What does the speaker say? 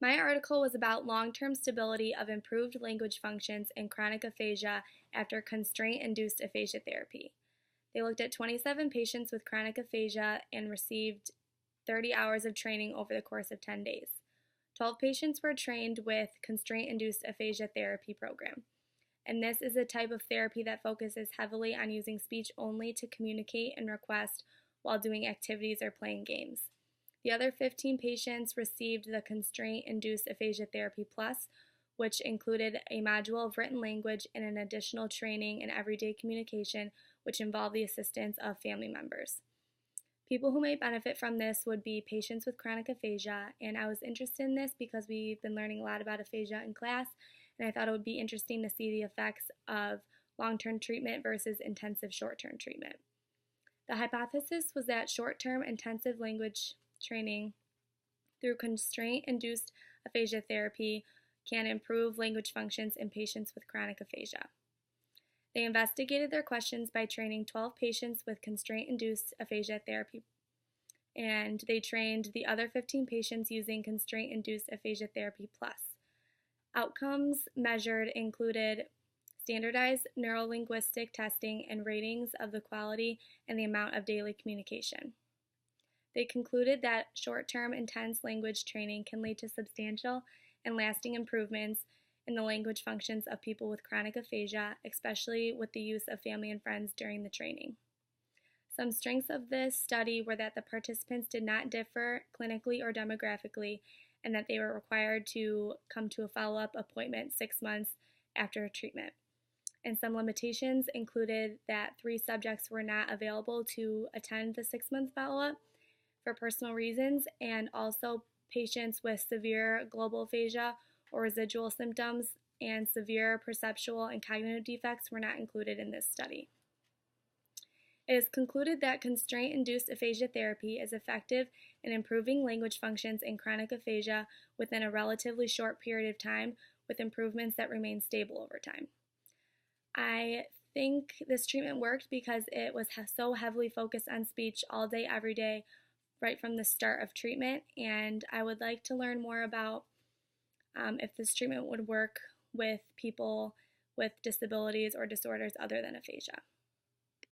My article was about long-term stability of improved language functions in chronic aphasia after constraint-induced aphasia therapy. They looked at 27 patients with chronic aphasia and received 30 hours of training over the course of 10 days. 12 patients were trained with constraint-induced aphasia therapy program. And this is a type of therapy that focuses heavily on using speech only to communicate and request while doing activities or playing games. The other 15 patients received the constraint-induced aphasia therapy plus, which included a module of written language and an additional training in everyday communication, which involved the assistance of family members. People who may benefit from this would be patients with chronic aphasia, and I was interested in this because we've been learning a lot about aphasia in class, and I thought it would be interesting to see the effects of long-term treatment versus intensive short-term treatment. The hypothesis was that short-term intensive language training through constraint-induced aphasia therapy can improve language functions in patients with chronic aphasia. They investigated their questions by training 12 patients with constraint-induced aphasia therapy, and they trained the other 15 patients using constraint-induced aphasia therapy plus. Outcomes measured included standardized neurolinguistic testing and ratings of the quality and the amount of daily communication. They concluded that short-term intense language training can lead to substantial and lasting improvements in the language functions of people with chronic aphasia, especially with the use of family and friends during the training. Some strengths of this study were that the participants did not differ clinically or demographically, and that they were required to come to a follow-up appointment 6 months after treatment. And some limitations included that 3 subjects were not available to attend the 6-month follow-up for personal reasons, and also patients with severe global aphasia or residual symptoms and severe perceptual and cognitive defects were not included in this study. It is concluded that constraint-induced aphasia therapy is effective in improving language functions in chronic aphasia within a relatively short period of time, with improvements that remain stable over time. I think this treatment worked because it was so heavily focused on speech all day, every day, right from the start of treatment, and I would like to learn more about if this treatment would work with people with disabilities or disorders other than aphasia.